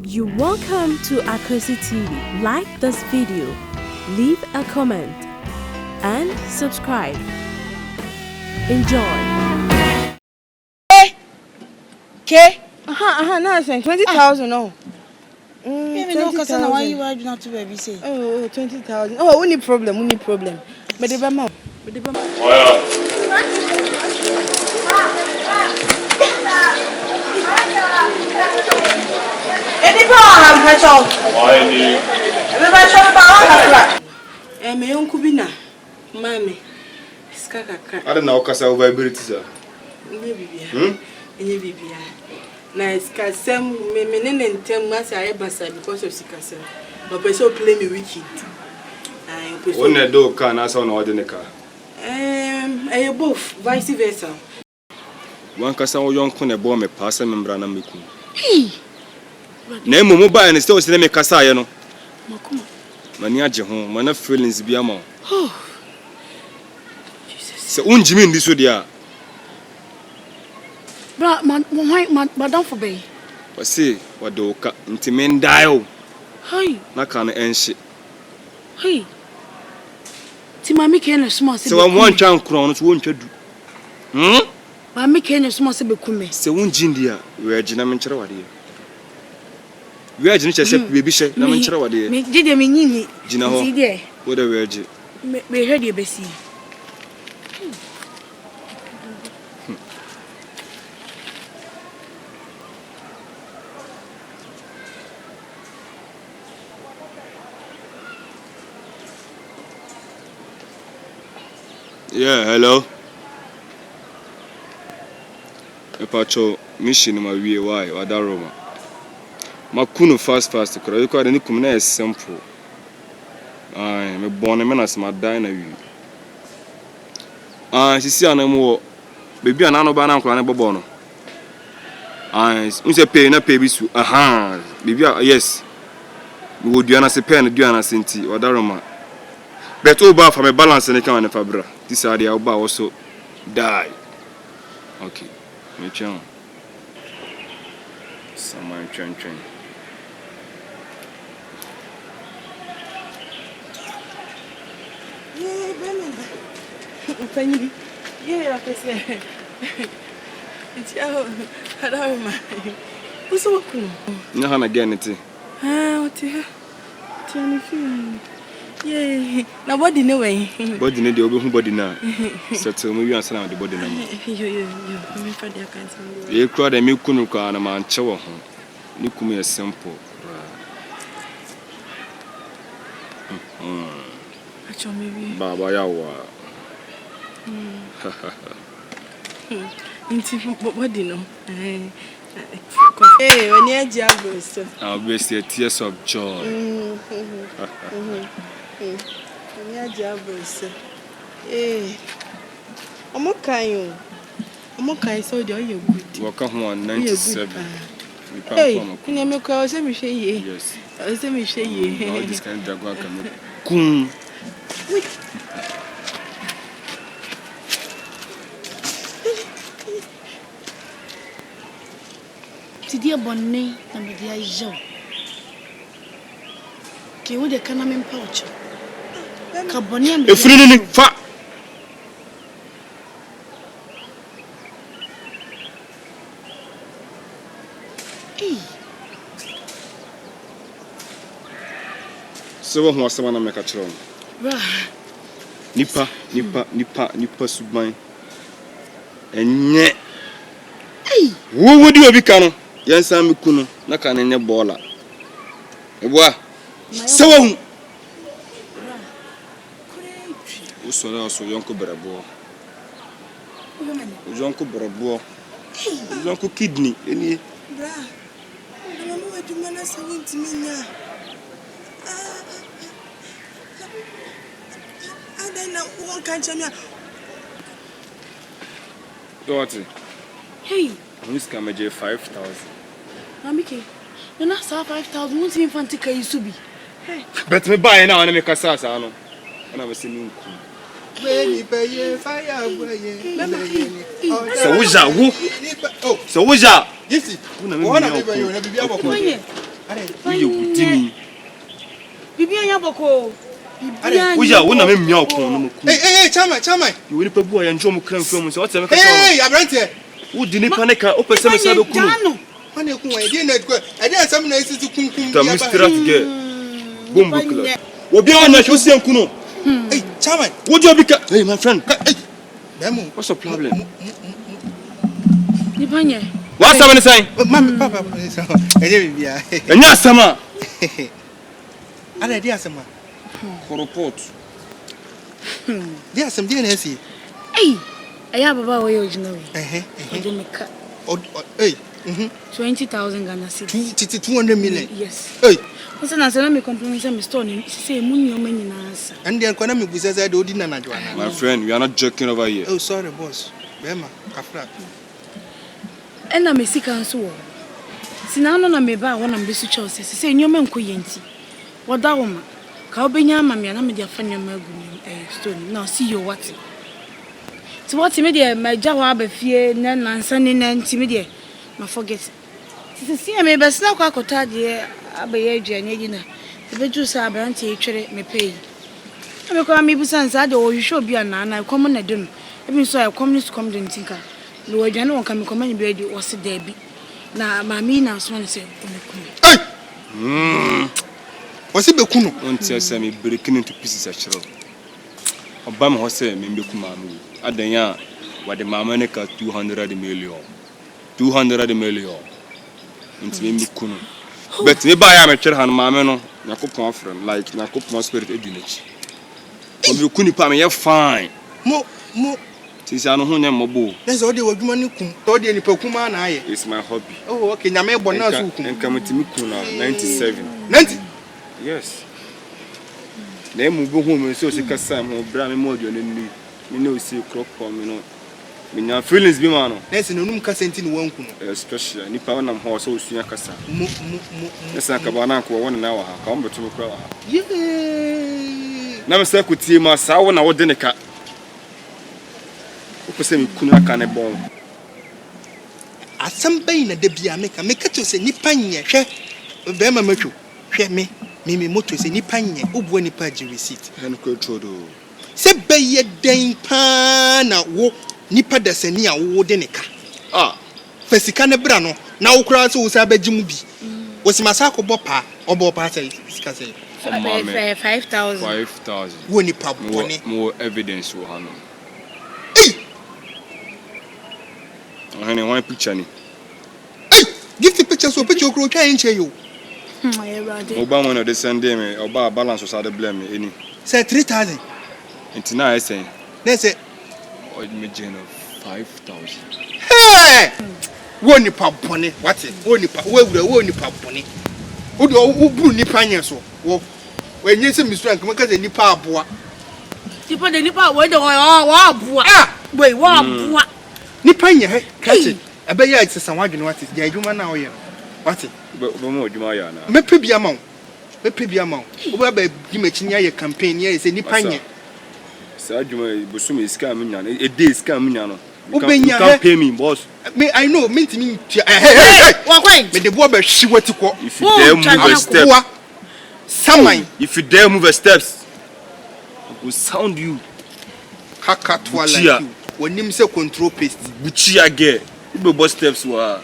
You're welcome to AKWASI TV. Like this video, leave a comment, and subscribe. Enjoy. Okay. No, 20,000, no. 20,000. Why you are not to baby say? Oh, 20,000. Oh, only problem. But the mama. My uncle Bina, Mammy, Skaka. I don't know, because I vibrate, sir. Maybe, nice, because some men and 10 months I ever said because of Sikasa. But person play me wicked. When a dog can answer on ordinary car. I both, vice versa. One casa or young con a bomb a passer membrana miku. Name mobile and still see me Casayano. Maniaja home, mana feelings be a more. Oh, so, Jimmy, this would ya. But madam for bay. But see, what do intimate dial? Hey, not can end shit. hey. Timmy can a small so I'm one chunk crowns won't you do? Mammy can a small sibicume. So, one Jindia, we are Jinamanchawadi. We are Jinicha, baby, Namanchawadi. Make did you mean Gina, what a virgin. We heard you, Bessie. Yeah, hello. A pacho mission my way why or that Roma. Makuno fast to cry. You can't any come simple. I am a born man as my diner. She see an more baby and anobana clan bono. I say pay na pay bisu. Aha, baby, yes. Would you answer pen, do you answer or that Roma? But over from a balance and a can of fabra. This idea about also die. Okay, me chum. Someone train. Yeah, it's your Hadama. Who's walking? No, again, it. What yeah, now what do way? Body need the body now. So tell me you answer the body number. You cried a milk kunuka and a man chow. You come here simple. Baba Yawa. What do you know? Hey, when you're jealous, I'll be tears of joy. When you're jealous, hey, I'm okay, so you're good. Welcome on 97. Hey, you make a semi shady. Yes, a semi shady. all this kind of drag come. Dear Bonnet, and the dear Joe. Can we the cannon pouch? Carbonium, A free fat. So, what was someone make a tron? Nipa submine. And yet, who would you become? Yes, I'm Kuno, Nakan and your baller. What? So, also, also, Uncle Brabo. Uncle Brabo. Uncle Kidney, any. I don't know what can you Daughter, hey, Miss Camaje 5,000. Mammy, you're not 5,000. Won't even fancy you to be. Bet me buy now and make a sass. I know. And I was saying, so who's that? So who's that? Yes, you Dini. Bibi Yaboko. Uja, una me mia okon. Hey, chama. You will put boy and John Cram from so what's a Hey, Abrante. Who didn't panic? Open some sabe kuno. Mane ku e dey na go. E dey asam na isi kunkum bia. Tam strat get. Boom bukla. Obi on na show sem kuno. Hey, chama. What do you be? Hey, my friend. Hey. Demo. What's the problem? Nipa Nny. What's happening saying? Papa, e dey bia. Enya sama. Ada dey asama. Report. Dey asam dey na si. Hey. Aya baba we original. Odemeka. Hey. 20,000 Ghana cedis. 200 million. Yes. Hey. What's na say me complain say me store ni say munyo manyina asa. And then kwana me busa say odi na Joanna. My friend, we are not joking over here. Oh, sorry boss. Bema, kafra. Ena me sika nso wo. Sina no na me ba wona me su chose say nyoma nkoye nti. Woda wo ma. Ka obenya ama me na me dia fa nyoma agu ni store ni. Now see you what. Ti what me dia ma gya ho abafie na nansa ni na nti me dia ma forget. Ti see me be sina kwa kota de abaye aduane gi na. Ti be ju sa abrante e twere me pay. Me ko am ibusan sa de o hwehwe obi ana na kom na de no. Ebi so communist come de ntinka. No aduane won ka me komani be de o se da bi. Na mami na so ne se omeku. Hey. Wasi be kunu. Onti ase me breaking into pieces achiro. Oba me ho se me beku mami. Adanya wa de MAAMEK 200 million. 200 million. Onti me beku no. But me ba ya me twere han maame no. Yakopon afrem like yakopon spirit edinachi. Obi ku nipa me ye fine. Mo Since I know who name Mobo. That's all they were doing. Told you Pokuma and I. It's my hobby. Oh, okay. Name Bonas and come to me 97. 90? Yes. Name go home and so she can say more brand more than me. You know, see crop from you know. When your feelings be man. That's no room cassenting one. Especially Nipa Nny3 horse so soon Kasa. Let's talk about Uncle 1 hour. Come to me. Yeah. Now, Sir Kutima, Saw and I would dinner cat. Say me kuna kane bon asamba na de bia make to say Nipa Nny hwe be ma matwo hwe me moto say Nipa Nny obuo nipa ji receipt hen ko trodo se be ye den pa na wo nipa dasani a wo de ne ka fasika ne bra no na wo kura so wo sa ba gimu bi wo si masa ko bopa obopa say sika say 5,000 wo nipa bone more evidence wo hano honey, one picture ni. Give the picture so picture grow try enche you. Obama no dey send me, oba balance was dey blame me any. Say 3,000. Until now I say. Then say me gain of 5,000. Hey! Wo nipa bone, what? Wo nipa bone. Wo do bru nipa Nny so. Wo enye se misura nka ka say nipa aboa. Tipo de nipa we de wa aboa. Boy wa aboa. Nipa Nny he catch ebe ya itse san wadwene what dia adwuma na wo ye what Bo mo adwuma ya na mepe bia ma wo oba ba di machinya ye campaign ye say Nipa Nny sa adwuma bo so me iska me nya no e dey iska me nya no you can't pay me boss me I know me ntimi hey wa kwai me de bo ba hwiwati ko if you dare move a step saman if you dare move a steps I will sound you hakatwa like you wonim say control paste buchi age you boss steps wa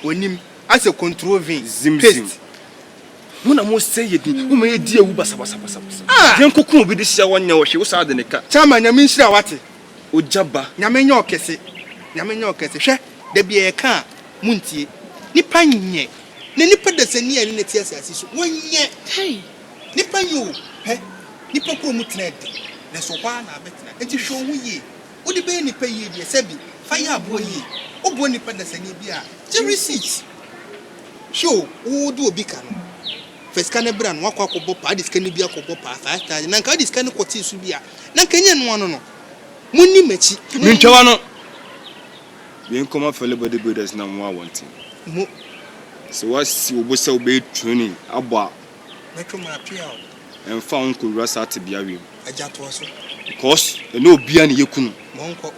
wonim as a control vein paste muna mo say yedi wo me di ewu basa yen kokun obi de hia wonya wo hwe wo sa de ne ka chama nyame nhira wate ojaba nyame nya okese hwe da bia e ka muntie Nipa Nny ne nipa dasani a ne tie asase so wonye hey Nipa Nny he nipa ko mu tena de na so kwa na betina enti hwe wo yi wo de be nipa yi de sebi fire abo yi obo nipa dasani bia je receipt show wo do obi ka no first kan bra no akwa akobọ pa diskan bia akobọ pa 5,000 na nka diskan kwoti su bia na nka nye no no munni machi mentwa no bien comment faire les bodybuilders na mo want mo so what si obo se obe training abo metro ma pia o en fa on ko rasa te bia wi aja to so because no bia ne yekunu mo nko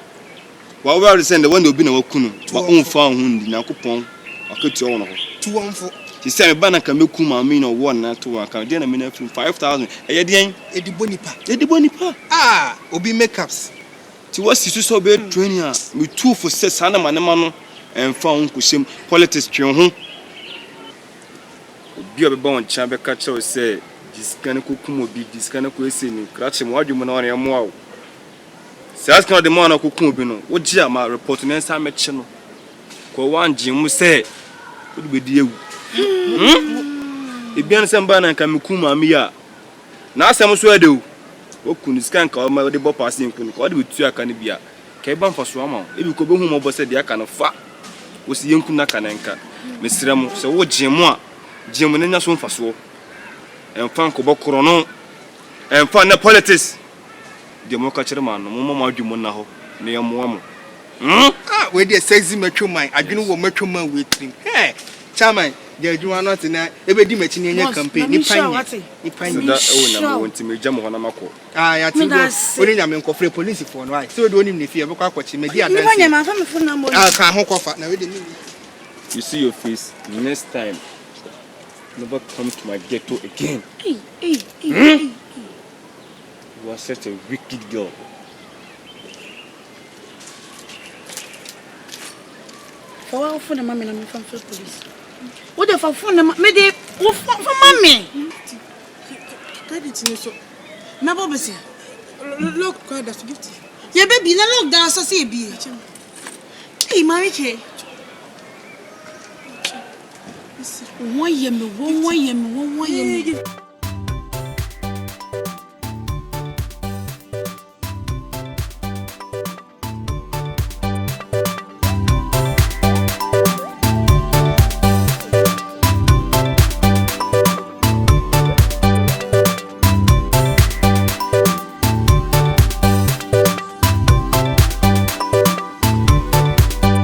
wa we are send the one obi na wakunu ba on fa ho ndi na kopon aketu wo no ho tuwonfo She said, Banaka Mekuma, mean or one, not to account. Then I mean, 5,000. Edian, Edibonipa. Ah, Obi makeups. To what is so bad training with 2 for 600 manamano and found Kusim politics. Be a born chamber catcher say, this kind of cuckoo be this kind of question, cratch him what you want on your mouth. Says not the man of Kukumbino. What jam are reporting and some channel? Ko one Jim say, would be dear. If you some banana can Mukuma Mia. Now some swear do. What could scan call my debo passing? What would you can be a cabin for Swama? If you could be home over said the kind of fat was young Kunakananka. Mr. Ramo, so what Jim Jim and Nason for so. And Franco Bocorono and find the politics. Democratic man, Mama Jumonaho, near Moamo. Ah, where the sexy metro mine, I don't know what metro man with him. Hey, Chairman, you are not in every dimension in your campaign. That owner went to me, Jamonamako. I think that's when I'm in coffee police for right. So don't even fear about what you may be. I can't hook off. You see your face next time. Never come to my ghetto again. You are such a wicked girl. For the mammy and from police. What if I phone them? Maybe for mammy. Never be seen. Look, God, that's gift. Yeah, baby, now look down, so see be. Hey, Mary Kay. One year,